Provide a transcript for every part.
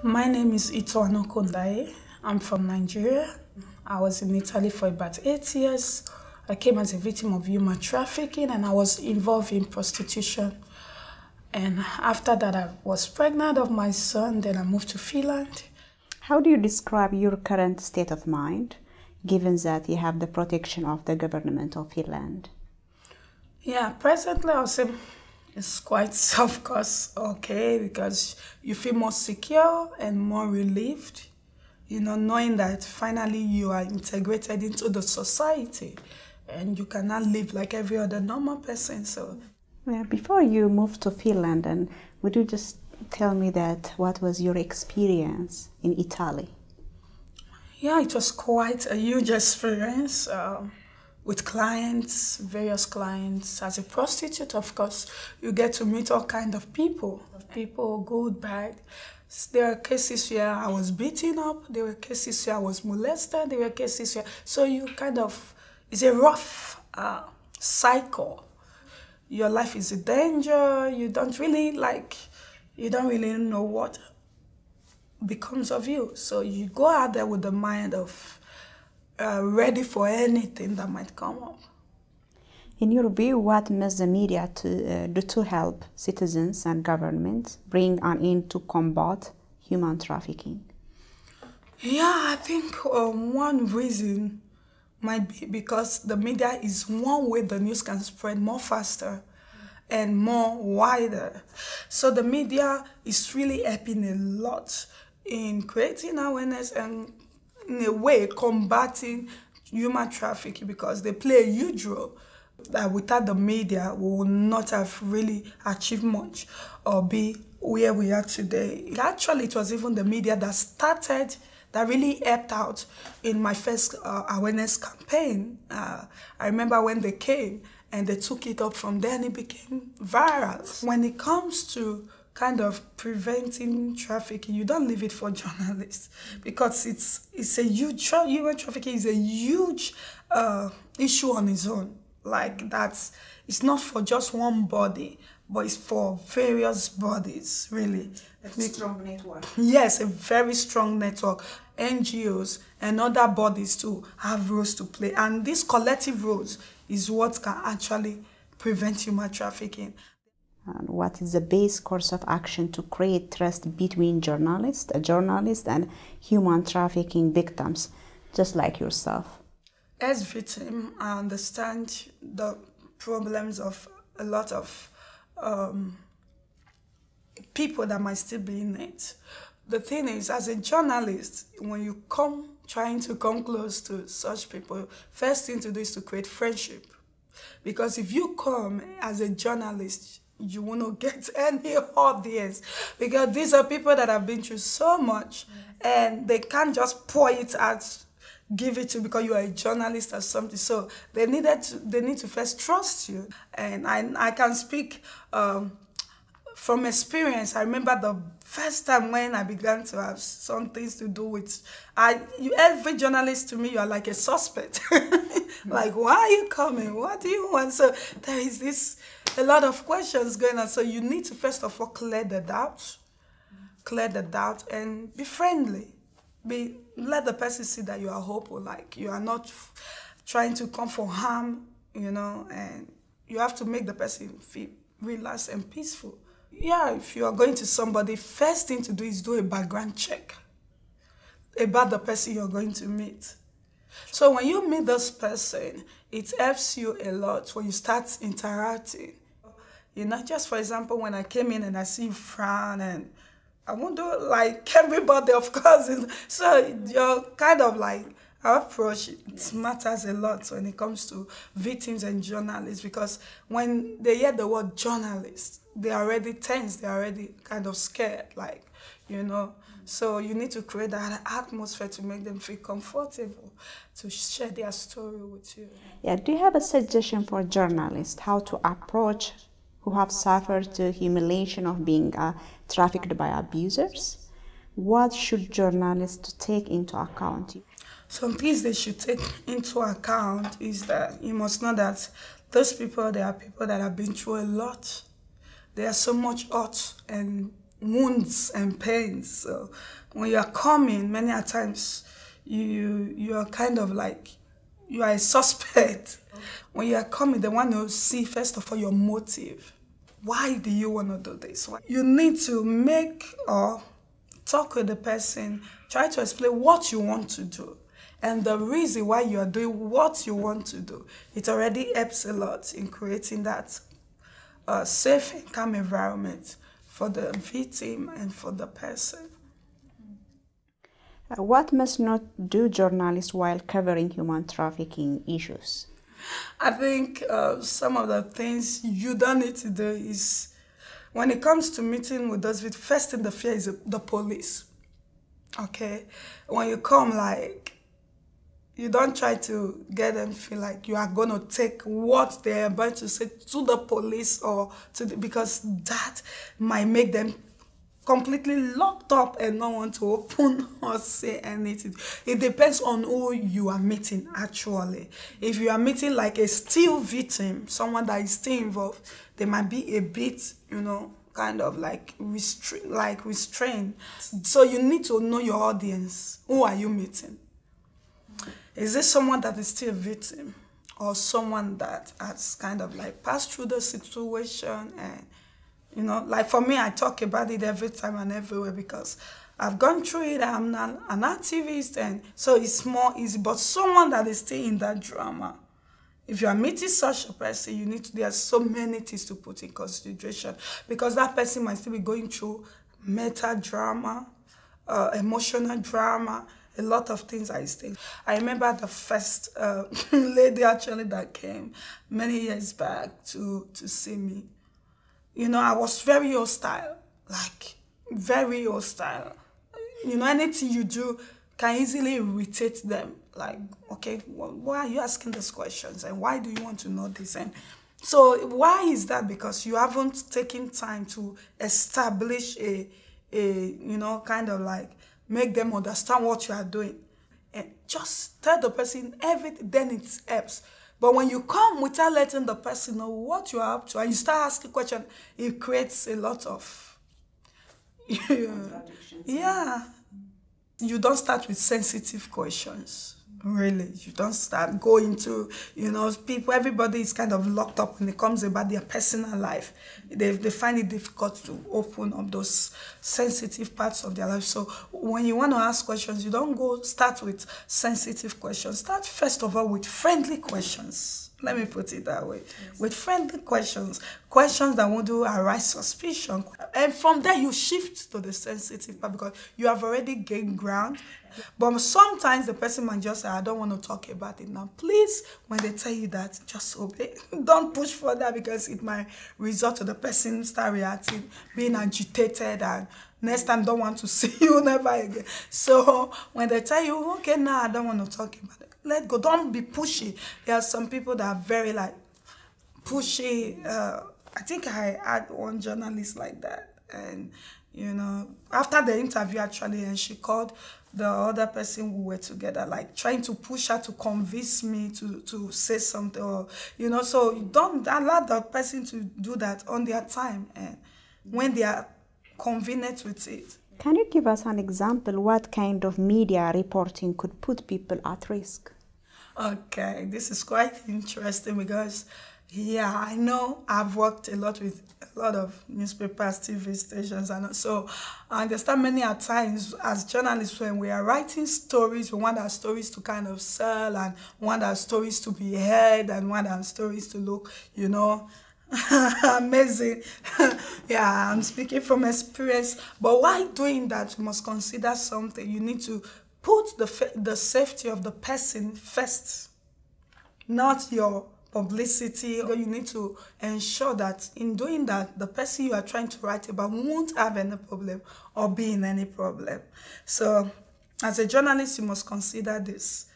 My name is Itohan Okundaye. I'm from Nigeria. I was in Italy for about 8 years. I came as a victim of human trafficking and I was involved in prostitution. And after that, I was pregnant of my son, then I moved to Finland. How do you describe your current state of mind, given that you have the protection of the government of Finland? Yeah, presently I would say it's quite of course okay, because you feel more secure and more relieved, knowing that finally you are integrated into the society and you cannot live like every other normal person. So, yeah, before you moved to Finland, and would you just tell me what was your experience in Italy? Yeah, it was quite a huge experience. With clients, various clients. As a prostitute, of course, you get to meet all kinds of people, good, bad. There are cases where I was beaten up, there were cases where I was molested, there were cases where, so it's a rough cycle. Your life is a danger, you don't really know what becomes of you. So you go out there with the mind of ready for anything that might come up. In your view, what must the media do to help citizens and governments bring an end to combat human trafficking? Yeah, I think one reason might be because the media is one way the news can spread more faster and more wider. So the media is really helping a lot in creating awareness and in a way combating human trafficking, because they play a huge role that without the media we would not have really achieved much or be where we are today. Actually, it was even the media that really helped out in my first awareness campaign. I remember when they came and they took it up from there and it became viral. When it comes to kind of preventing trafficking, you don't leave it for journalists, because it's a huge, human trafficking is a huge issue on its own. Like it's not for just one body, but it's for various bodies, really. A strong network. Yes, a very strong network. NGOs and other bodies too have roles to play, and these collective roles is what can actually prevent human trafficking. And what is the base course of action to create trust between journalists and human trafficking victims, just like yourself? As victim, I understand the problems of a lot of people that might still be in it. The thing is, as a journalist, when you trying to come close to such people, first thing to do is to create friendship. Because if you come as a journalist, you will not get any audience, because these are people that have been through so much and they can't just pour it out, give it to because you are a journalist or something. So they need to first trust you. And I can speak from experience. I remember the first time when I began to have some things to do with, every journalist to me, you are like a suspect. Like, why are you coming? What do you want? So there is a lot of questions going on. So you need to first of all clear the doubt and be friendly. Let the person see that you are hopeful, like you are not trying to come for harm, and you have to make the person feel relaxed and peaceful. Yeah, if you are going to somebody, first thing to do is do a background check about the person you're going to meet. So when you meet this person, it helps you a lot when you start interacting. Just for example, when I came in and I see you frown, and I won't do it like everybody, of course. So you're kind of like, our approach, it matters a lot when it comes to victims and journalists, because when they hear the word journalist, they're already tense, they're already kind of scared, So you need to create that atmosphere to make them feel comfortable, to share their story with you. Yeah, do you have a suggestion for journalists how to approach who have suffered the humiliation of being trafficked by abusers? What should journalists take into account? Some things they should take into account is that you must know that those people, they are people that have been through a lot. They are so much hurt and wounds and pains. So when you are coming, many a times you are kind of like, you are a suspect. Okay. When you are coming, they want to see, first of all, your motive. Why do you want to do this? You need to make or talk with the person, try to explain what you want to do. And the reason why you are doing what you want to do, it already helps a lot in creating that safe and calm environment for the victim and for the person. What must not do journalists while covering human trafficking issues? I think some of the things you don't need to do is, when it comes to meeting with those victims, first thing the fear is the police. Okay? When you come, like, you don't try to get them feel like you are going to take what they are about to say to the police or to because that might make them completely locked up and not want to open or say anything. It depends on who you are meeting, actually. If you are meeting like a still victim, someone that is still involved, they might be a bit, kind of like restrained. So you need to know your audience. Who are you meeting? Is this someone that is still a victim or someone that has kind of like passed through the situation? And, like for me, I talk about it every time and everywhere because I've gone through it. I'm not an activist, and so it's more easy. But someone that is still in that drama, if you are meeting such a person, there are so many things to put in consideration because that person might still be going through mental drama, emotional drama, a lot of things I stayed. I remember the first lady actually that came many years back to see me. I was very hostile, like very hostile. Anything you do can easily irritate them. Like, okay, well, why are you asking these questions? And why do you want to know this? And so why is that? Because you haven't taken time to establish a kind of like, make them understand what you are doing. And just tell the person everything, then it helps. But when you come without letting the person know what you are up to, and you start asking questions, it creates a lot of... Yeah. You don't start with sensitive questions. Really, you don't start going to, people, everybody is kind of locked up when it comes about their personal life. They find it difficult to open up those sensitive parts of their life. So when you want to ask questions, you don't start with sensitive questions. Start first of all with friendly questions. Let me put it that way. Yes. With friendly questions that won't arise suspicion. And from there, you shift to the sensitive part because you have already gained ground. But sometimes the person might just say, I don't want to talk about it now. Please, when they tell you that, just obey. Don't push further because it might result to the person start reacting, being agitated, and next time don't want to see you never again. So when they tell you, okay, now I don't want to talk about it, let go. Don't be pushy. There are some people that are very like pushy. I think I had one journalist like that, and after the interview actually, and she called the other person we were together, like trying to push her to convince me to say something, or so don't allow the person to do that on their time and when they are convenient with it. Can you give us an example what kind of media reporting could put people at risk? Okay, this is quite interesting because, yeah, I know I've worked a lot with a lot of newspapers, TV stations, and so I understand many a times as journalists when we are writing stories, we want our stories to kind of sell and want our stories to be heard and want our stories to look, amazing. Yeah, I'm speaking from experience. But while doing that, you must consider something. You need to put the safety of the person first, not your publicity. You need to ensure that in doing that, the person you are trying to write about won't have any problem or be in any problem. So as a journalist, you must consider this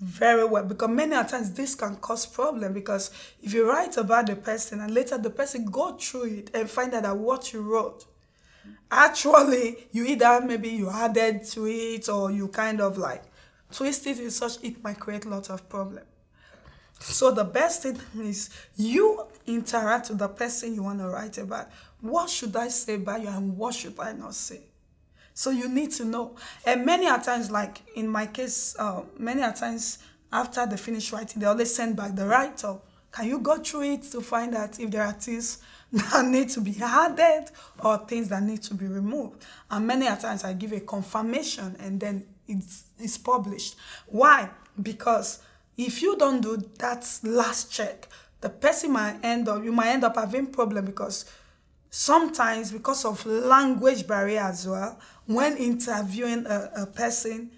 very well, because many times this can cause problem, because if you write about the person and later the person go through it and find out that what you wrote, actually you either maybe you added to it or you kind of like twist it in such, it might create lots of problem. So the best thing is you interact with the person you want to write about. What should I say about you and what should I not say? So you need to know. And many a times, like in my case, many a times after they finish writing, they always send back the write-up. Can you go through it to find out if there are things that need to be added or things that need to be removed? And many a times I give a confirmation and then it's published. Why? Because if you don't do that last check, the person you might end up having problem, because sometimes because of language barrier as well, when interviewing a person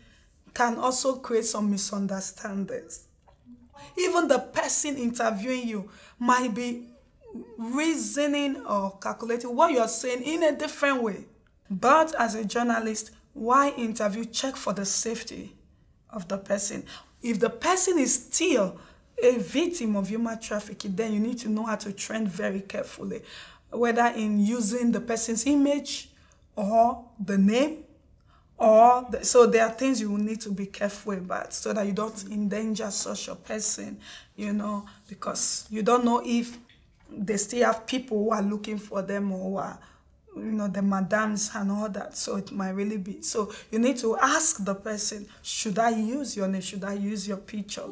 can also create some misunderstandings. Even the person interviewing you might be reasoning or calculating what you're saying in a different way. But as a journalist, why interview? Check for the safety of the person. If the person is still a victim of human trafficking, then you need to know how to tread very carefully, whether in using the person's image or the name, so there are things you will need to be careful about so that you don't endanger such a person, because you don't know if they still have people who are looking for them or who are, the madams and all that. So it might really be. So you need to ask the person, should I use your name? Should I use your picture?